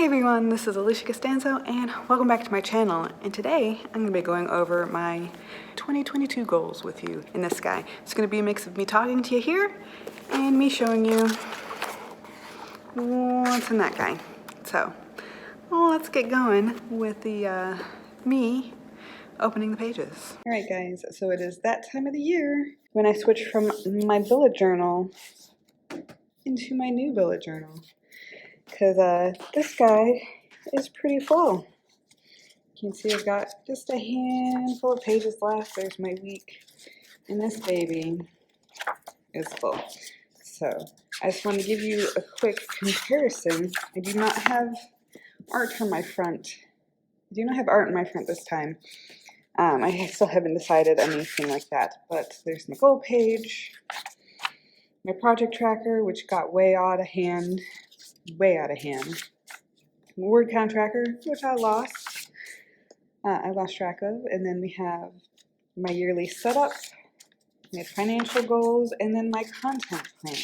Hey everyone, this is Alisha Costanzo and welcome back to my channel. And today I'm going to be going over my 2022 goals with you in this guy. It's going to be a mix of me talking to you here and me showing you what's in that guy. So let's get going with the me opening the pages. Alright guys, so it is that time of the year when I switch from my bullet journal into my new bullet journal. Because this guy is pretty full. You can see I've got just a handful of pages left. There's my week, and this baby is full. So I just want to give you a quick comparison. I do not have art on my front. I do not have art in my front this time. I still haven't decided anything like that, but there's my goal page, my project tracker, which got way out of hand. Word count tracker, which I lost track of, and then we have my yearly setup, my financial goals, and then my content plan.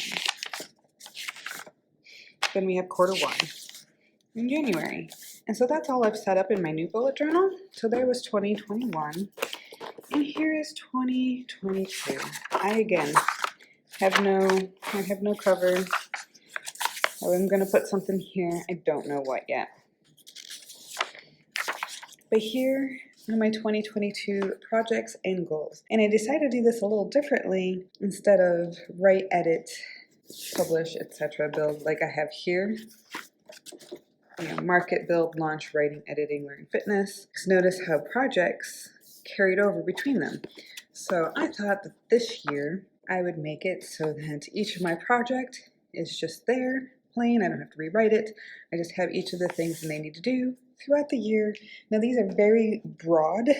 Then we have quarter one in January. And so that's all I've set up in my new bullet journal. So there was 2021, and here is 2022. I again have no cover. So I'm going to put something here. I don't know what yet. But here are my 2022 projects and goals. And I decided to do this a little differently instead of write, edit, publish, etc. build like I have here. Market, build, launch, writing, editing, learn, fitness. Just notice how projects carried over between them. So I thought that this year I would make it so that each of my project is just there. Plain, I don't have to rewrite it. I just have each of the things that they need to do throughout the year. Now these are very broad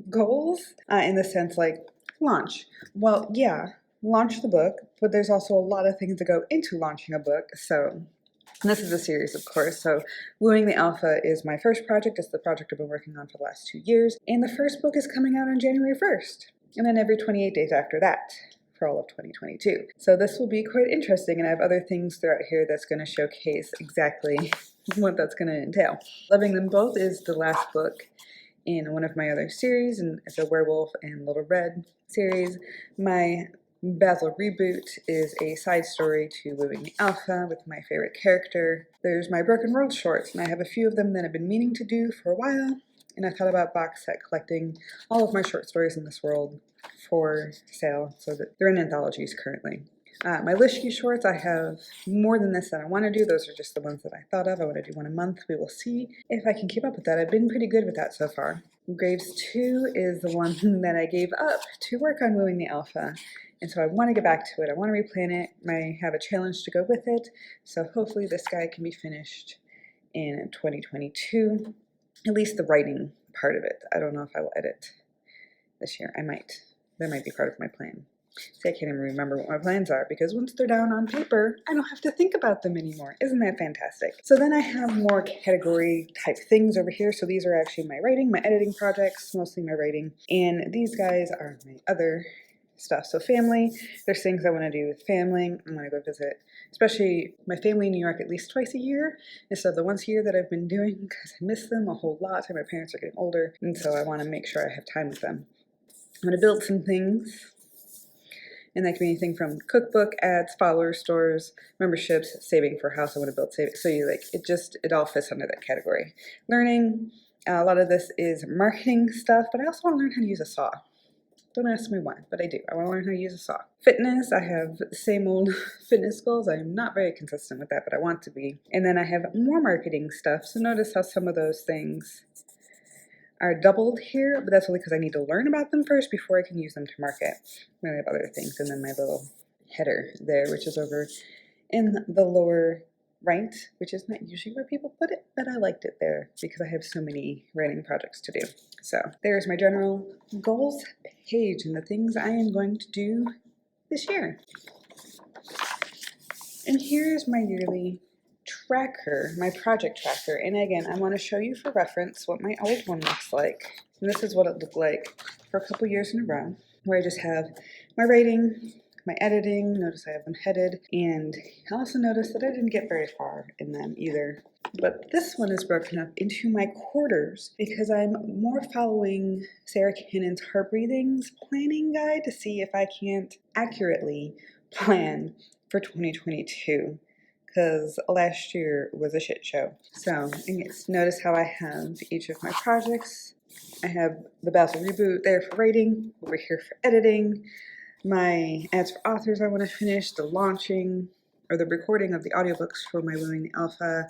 goals in the sense like launch. Well, yeah, launch the book, but there's also a lot of things that go into launching a book. So this is a series, of course. So Wooing the Alpha is my first project. It's the project I've been working on for the last 2 years. And the first book is coming out on January 1st. And then every 28 days after that, for all of 2022. So this will be quite interesting, and I have other things throughout here that's going to showcase exactly what that's going to entail. Loving Them Both is the last book in one of my other series, and it's a Werewolf and Little Red series. My Basil Reboot is a side story to Wooing the Alpha with my favorite character. There's my Broken World shorts, and I have a few of them that I've been meaning to do for a while, and I thought about box set collecting all of my short stories in this world for sale, so that they're in anthologies currently. My Lishky shorts, I have more than this that I want to do. Those are just the ones that I thought of. I want to do one a month. We will see if I can keep up with that. I've been pretty good with that so far. Graves 2 is the one that I gave up to work on Wooing the Alpha. And so I want to get back to it. I want to replan it. I have a challenge to go with it. So hopefully this guy can be finished in 2022. At least the writing part of it. I don't know if I will edit this year. I might. That might be part of my plan. See, I can't even remember what my plans are because once they're down on paper, I don't have to think about them anymore. Isn't that fantastic? So then I have more category type things over here. So these are actually my writing, my editing projects, mostly my writing. And these guys are my other stuff. So family, there's things I want to do with family. I want to go visit, especially my family in New York at least twice a year instead of the once a year that I've been doing because I miss them a whole lot. My parents are getting older, and so I want to make sure I have time with them. I'm going to build some things, and that can be anything from cookbook, ads, follower stores, memberships, saving for a house. I want to build saving. So it all fits under that category. Learning, a lot of this is marketing stuff, but I also want to learn how to use a saw. Don't ask me why, but I do. I want to learn how to use a saw. Fitness, I have the same old fitness goals. I am not very consistent with that, but I want to be. And then I have more marketing stuff. So notice how some of those things are doubled here, but that's only because I need to learn about them first before I can use them to market. Then I have other things, and then my little header there, which is over in the lower right, which is not usually where people put it, but I liked it there because I have so many writing projects to do. So there's my general goals page and the things I am going to do this year. And here's my yearly tracker, my project tracker. And again, I want to show you for reference what my old one looks like. And this is what it looked like for a couple years in a row, where I just have my writing, my editing. Notice I have them headed, and I also noticed that I didn't get very far in them either. But this one is broken up into my quarters because I'm more following Sarah Cannon's Heart Breathings planning guide to see if I can't accurately plan for 2022, because last year was a shit show. So notice how I have each of my projects. I have the Basil Reboot there for writing, over here for editing, my ads for authors I want to finish, the launching or the recording of the audiobooks for my Women the Alpha.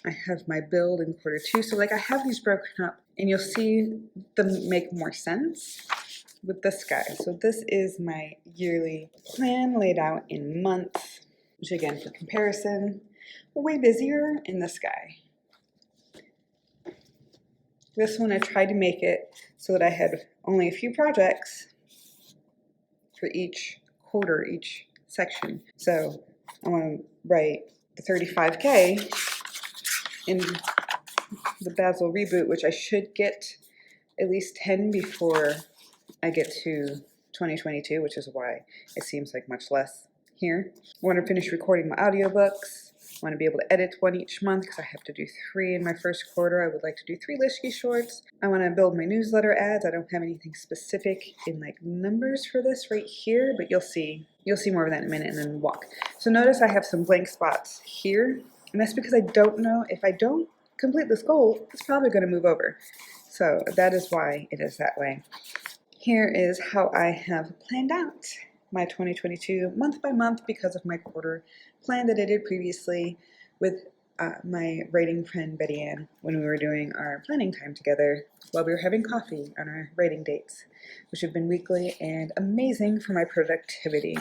I have my build in Q2. So like I have these broken up, and you'll see them make more sense with this guy. So this is my yearly plan laid out in months, which again, for comparison, way busier in this guy. This one I tried to make it so that I had only a few projects for each quarter, each section. So I want to write the 35K in the Basil Reboot, which I should get at least 10 before I get to 2022, which is why it seems like much less here. I want to finish recording my audiobooks. I want to be able to edit one each month because I have to do 3 in my first quarter. I would like to do 3 Lishky shorts. I want to build my newsletter ads. I don't have anything specific in like numbers for this right here, but you'll see more of that in a minute, and then walk. So notice I have some blank spots here, and that's because I don't know if I don't complete this goal, it's probably going to move over. So that is why it is that way. Here is how I have planned out my 2022 month by month because of my quarter plan that I did previously with my writing friend Betty Ann when we were doing our planning time together while we were having coffee on our writing dates, which have been weekly and amazing for my productivity.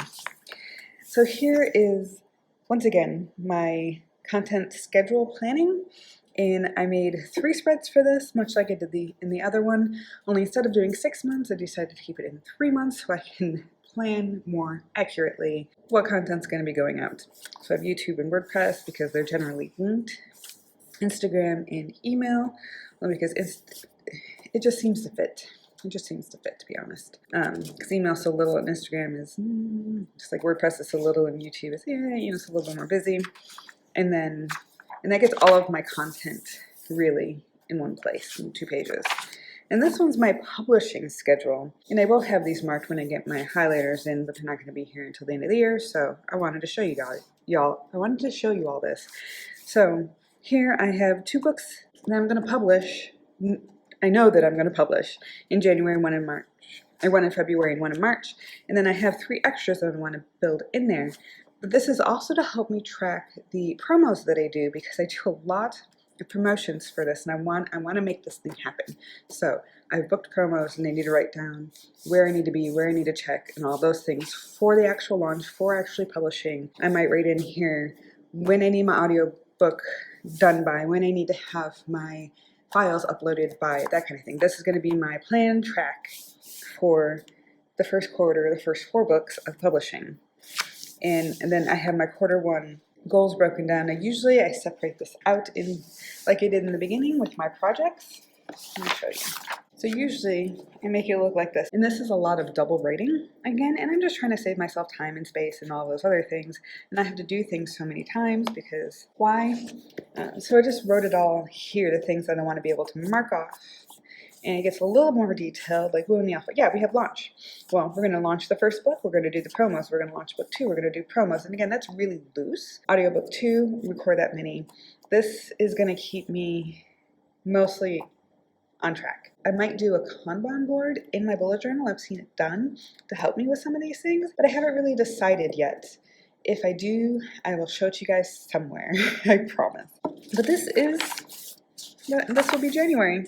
So here is, once again, my content schedule planning. And I made 3 spreads for this, much like I did in the other one, only instead of doing 6 months, I decided to keep it in 3 months so I can plan more accurately what content's going to be going out. So I have YouTube and WordPress because they're generally linked, Instagram and email, because it just seems to fit. It just seems to fit, to be honest. Because email's so little and Instagram is just like WordPress is so little and YouTube is it's a little bit more busy. And that gets all of my content really in one place, in 2 pages. And this one's my publishing schedule. And I will have these marked when I get my highlighters in, but they're not going to be here until the end of the year. So I wanted to show you y'all. I wanted to show you all this. So here I have 2 books that I'm going to publish. I know that I'm going to publish in January, 1 in March. I 1 in February and 1 in March. And then I have 3 extras that I want to build in there. But this is also to help me track the promos that I do, because I do a lot of promotions for this, and I want to make this thing happen. So I've booked promos, and I need to write down where I need to be, where I need to check, and all those things for the actual launch, for actually publishing. I might write in here when I need my audiobook done by, when I need to have my files uploaded by, that kind of thing. This is going to be my plan track for the first quarter, the first 4 books of publishing. And then I have my Q1 goals broken down. Usually I separate this out in like I did in the beginning with my projects. Let me show you. So usually I make it look like this. And this is a lot of double writing again, and I'm just trying to save myself time and space and all those other things. And I have to do things so many times because why? So I just wrote it all here, the things that I want to be able to mark off. And it gets a little more detailed, like Women the Alpha. Yeah, we have launch. Well, we're going to launch the first book. We're going to do the promos. We're going to launch book 2. We're going to do promos. And again, that's really loose. Audiobook 2, record that many. This is going to keep me mostly on track. I might do a Kanban board in my bullet journal. I've seen it done to help me with some of these things, but I haven't really decided yet. If I do, I will show it to you guys somewhere. I promise. But this will be January.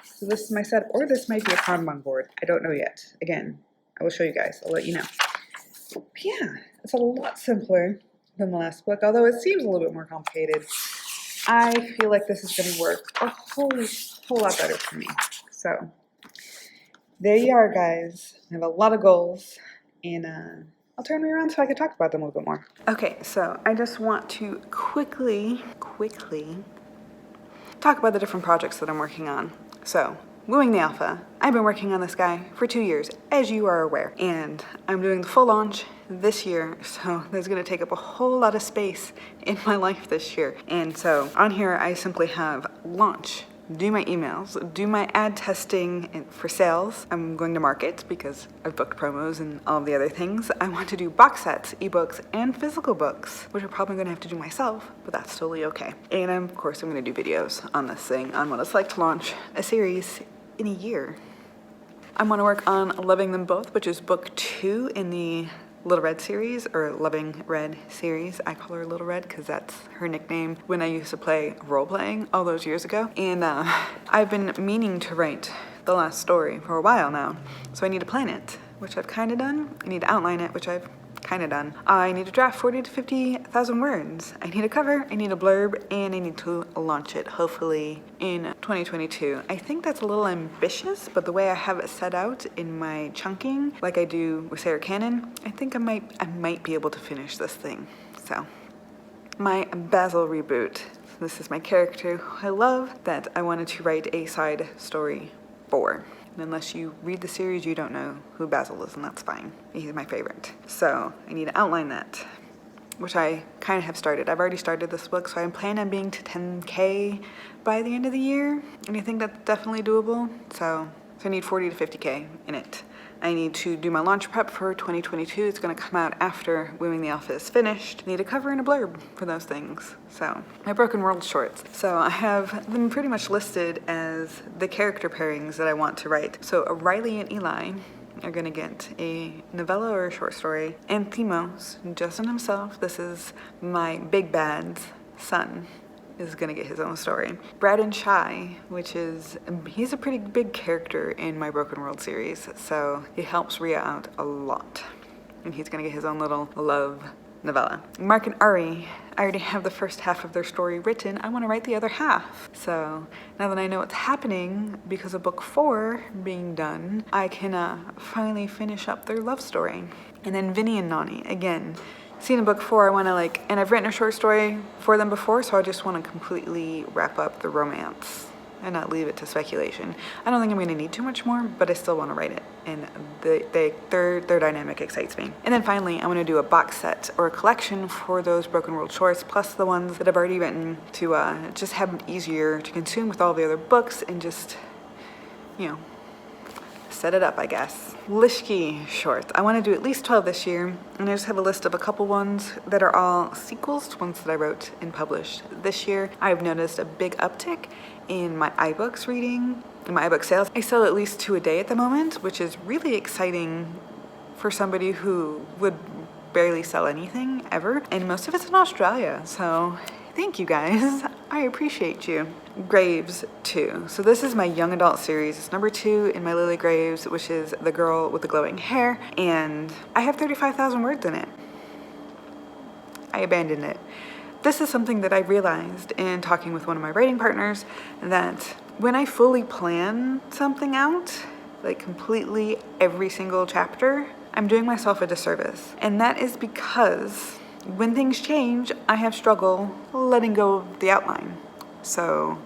So this is my setup, or this might be a Kanban board. I don't know yet. Again, I will show you guys. I'll let you know. But yeah, it's a lot simpler than the last book, although it seems a little bit more complicated. I feel like this is going to work a whole lot better for me. So there you are, guys. I have a lot of goals, and I'll turn me around so I can talk about them a little bit more. Okay, so I just want to quickly talk about the different projects that I'm working on. So Wooing the Alpha. I've been working on this guy for 2 years, as you are aware, and I'm doing the full launch this year, so there's gonna take up a whole lot of space in my life this year. And so on here, I simply have launch, do my emails, do my ad testing for sales. I'm going to market because I've booked promos and all of the other things. I want to do box sets, ebooks, and physical books, which I'm probably gonna have to do myself, but that's totally okay. And of course, I'm gonna do videos on this thing, on what it's like to launch a series in a year. I want to work on Loving Them Both, which is book 2 in the Little Red series, or Loving Red series. I call her Little Red because that's her nickname when I used to play role-playing all those years ago. And I've been meaning to write the last story for a while now, so I need to plan it, which I've kind of done. I need to outline it, which I've kind of done. I need to draft 40 to 50,000 words. I need a cover, I need a blurb, and I need to launch it, hopefully in 2022. I think that's a little ambitious, but the way I have it set out in my chunking, like I do with Sarah Cannon, I think I might be able to finish this thing. So, my Basil Reboot. This is my character who I love that I wanted to write a side story for. Unless you read the series, you don't know who Basil is, and that's fine. He's my favorite. So I need to outline that, which I kind of have started. I've already started this book, so I'm planning on being to 10K by the end of the year, and I think that's definitely doable. So I need 40 to 50K in it. I need to do my launch prep for 2022. It's going to come out after Wooing the Alpha is finished. I need a cover and a blurb for those things. So, my Broken World shorts. So, I have them pretty much listed as the character pairings that I want to write. So, Riley and Eli are going to get a novella or a short story. And Themos, Justin himself, this is my big bad's son, is gonna get his own story. Brad and Shy, he's a pretty big character in my Broken World series, so he helps Rhea out a lot. And he's gonna get his own little love novella. Mark and Ari, I already have the first half of their story written. I wanna write the other half. So now that I know what's happening because of book 4 being done, I can finally finish up their love story. And then Vinny and Nani, again, seen in book 4, I want to and I've written a short story for them before, so I just want to completely wrap up the romance and not leave it to speculation. I don't think I'm going to need too much more, but I still want to write it, and their dynamic excites me. And then finally, I want to do a box set or a collection for those Broken World shorts, plus the ones that I've already written, to just have them easier to consume with all the other books and just, set it up, I guess. Lishky shorts. I want to do at least 12 this year, and I just have a list of a couple ones that are all sequels to ones that I wrote and published this year. I've noticed a big uptick in my iBooks reading, in my iBook sales. I sell at least 2 a day at the moment, which is really exciting for somebody who would barely sell anything ever, and most of it's in Australia, so thank you guys. I appreciate you. Graves 2. So this is my young adult series. It's number 2 in my Lily Graves, which is the girl with the glowing hair, and I have 35,000 words in it. I abandoned it. This is something that I realized in talking with one of my writing partners, that when I fully plan something out, like completely every single chapter, I'm doing myself a disservice. And that is because when things change, I have struggle letting go of the outline. So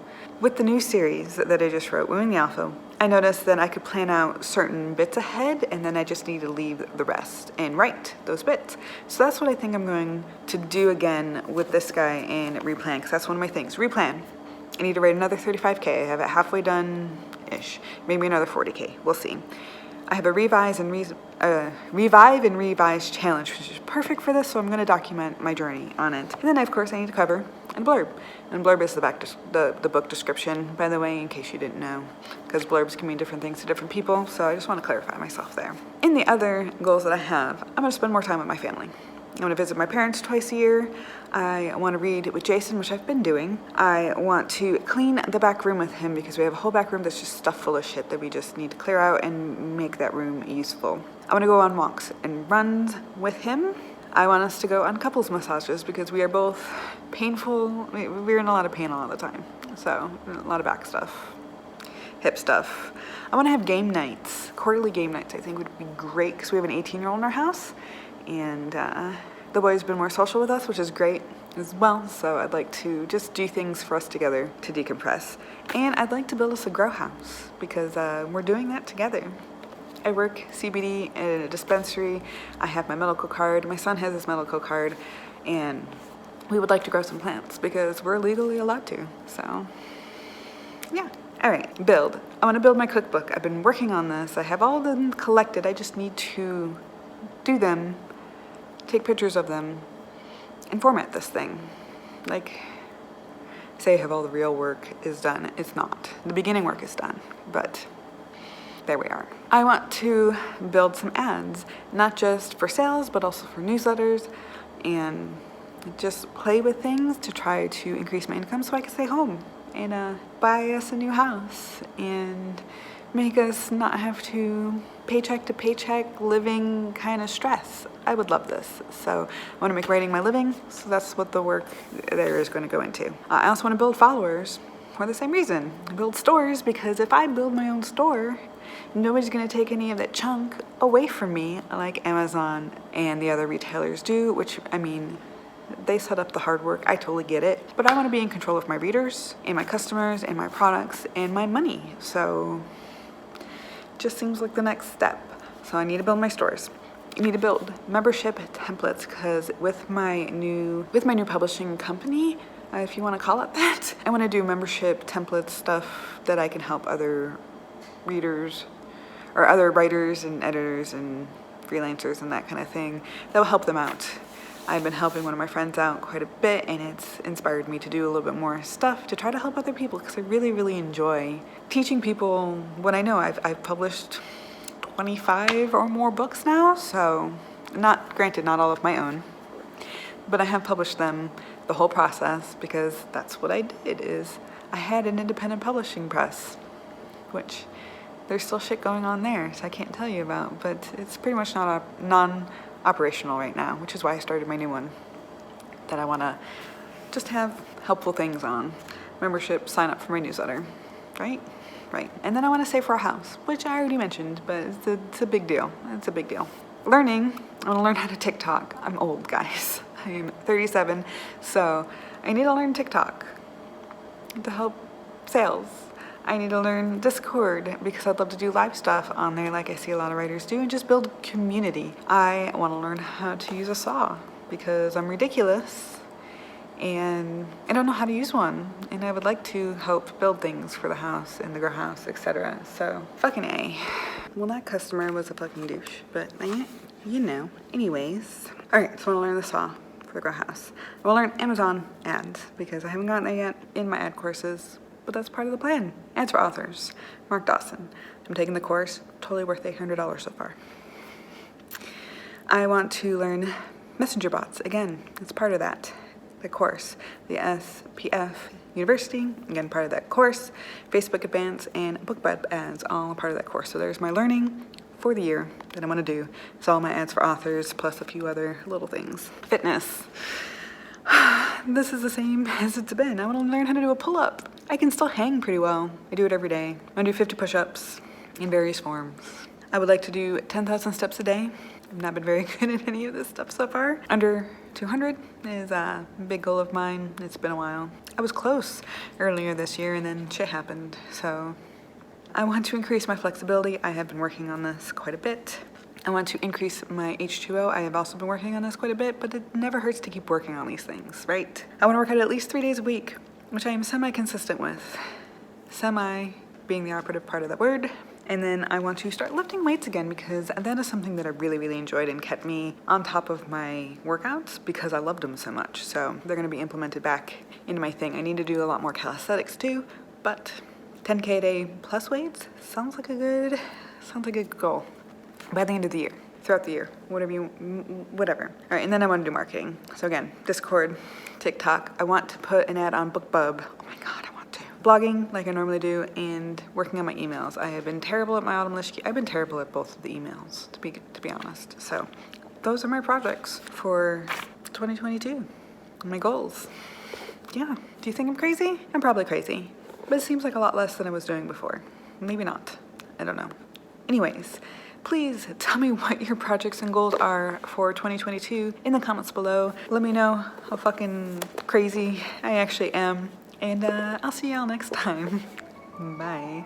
with the new series that I just wrote, Wooing the Alpha, I noticed that I could plan out certain bits ahead, and then I just need to leave the rest and write those bits. So that's what I think I'm going to do again with this guy and replan, because that's one of my things. Replan. I need to write another 35K. I have it halfway done-ish. Maybe another 40K. We'll see. I have a revive and revise challenge, which is perfect for this, so I'm going to document my journey on it. And then, of course, I need a cover and blurb. And blurb is the book description, by the way, in case you didn't know, because blurbs can mean different things to different people, so I just want to clarify myself there. In the other goals that I have, I'm going to spend more time with my family. I want to visit my parents twice a year. I want to read with Jason, which I've been doing. I want to clean the back room with him because we have a whole back room that's just stuffed full of shit that we just need to clear out and make that room useful. I want to go on walks and runs with him. I want us to go on couples massages because we are both painful. We're in a lot of pain all the time. So, a lot of back stuff, hip stuff. I want to have game nights, quarterly game nights I think would be great because we have an 18-year-old in our house. And the boy's been more social with us, which is great. as well, so I'd like to just do things for us together to decompress. And I'd like to build us a grow house because we're doing that together. I work CBD in a dispensary. I have my medical card. My son has his medical card, and we would like to grow some plants because we're legally allowed to. So, yeah. All right, build. I want to build my cookbook. I've been working on this. I have all of them collected. I just need to do them, take pictures of them, and format this thing. Like, say I have all the real work is done. It's not. The beginning work is done, but there we are. I want to build some ads, not just for sales, but also for newsletters, and just play with things to try to increase my income so I can stay home and buy us a new house and make us not have to paycheck to paycheck living kind of stress. I would love this. So I want to make writing my living, so that's what the work there is going to go into. I also want to build followers for the same reason. Build stores, because if I build my own store, nobody's going to take any of that chunk away from me like Amazon and the other retailers do, which, I mean, they set up the hard work. I totally get it. But I want to be in control of my readers and my customers and my products and my money. So it just seems like the next step. So I need to build my stores. I need to build membership templates, because with my new publishing company, if you want to call it that, I want to do membership template stuff that I can help other readers or other writers and editors and freelancers and that kind of thing. That will help them out. I've been helping one of my friends out quite a bit, and it's inspired me to do a little bit more stuff to try to help other people, because I really, really enjoy teaching people what I know. I've published 25 or more books now, so not all of my own, but I have published them, the whole process, because that's what I did. Is I had an independent publishing press, which there's still shit going on there, so I can't tell you about, but it's pretty much non-operational right now, which is why I started my new one, that I want to just have helpful things on. Membership, sign up for my newsletter, right? And then I want to save for a house, which I already mentioned, but it's a big deal. It's a big deal. Learning, I want to learn how to TikTok. I'm old, guys. I am 37, so I need to learn TikTok to help sales. I need to learn Discord, because I'd love to do live stuff on there like I see a lot of writers do, and just build community. I want to learn how to use a saw, because I'm ridiculous and I don't know how to use one, and I would like to help build things for the house and the grow house, etc. So fucking A. Well, that customer was a fucking douche, but you know. Anyways, alright, so I want to learn the saw for the grow house. I want to learn Amazon ads, because I haven't gotten that yet in my ad courses, but that's part of the plan. Ads for authors. Mark Dawson. I'm taking the course. Totally worth $800 so far. I want to learn messenger bots. Again, it's part of that. The course. The SPF University. Again, part of that course. Facebook Advance and BookBub ads. All part of that course. So there's my learning for the year that I'm going to do. It's all my ads for authors, plus a few other little things. Fitness. This is the same as it's been. I want to learn how to do a pull-up. I can still hang pretty well. I do it every day. I do 50 push-ups in various forms. I would like to do 10,000 steps a day. I've not been very good at any of this stuff so far. Under 200 is a big goal of mine. It's been a while. I was close earlier this year, and then shit happened. So I want to increase my flexibility. I have been working on this quite a bit. I want to increase my H2O. I have also been working on this quite a bit, but it never hurts to keep working on these things, right? I want to work out at least 3 days a week, which I am semi-consistent with. Semi being the operative part of that word. And then I want to start lifting weights again, because that is something that I really, really enjoyed and kept me on top of my workouts, because I loved them so much. So they're going to be implemented back into my thing. I need to do a lot more calisthenics too, but 10K a day plus weights sounds like a good goal. By the end of the year, throughout the year, whatever. All right, and then I want to do marketing. So again, Discord, TikTok. I want to put an ad on BookBub. Oh my God, I want to. Blogging like I normally do, and working on my emails. I have been terrible at my autumn Lishky. I've been terrible at both of the emails, to be honest. So those are my projects for 2022. My goals. Yeah. Do you think I'm crazy? I'm probably crazy, but it seems like a lot less than I was doing before. Maybe not. I don't know. Anyways. Please tell me what your projects and goals are for 2022 in the comments below. Let me know how fucking crazy I actually am. And I'll see y'all next time. Bye.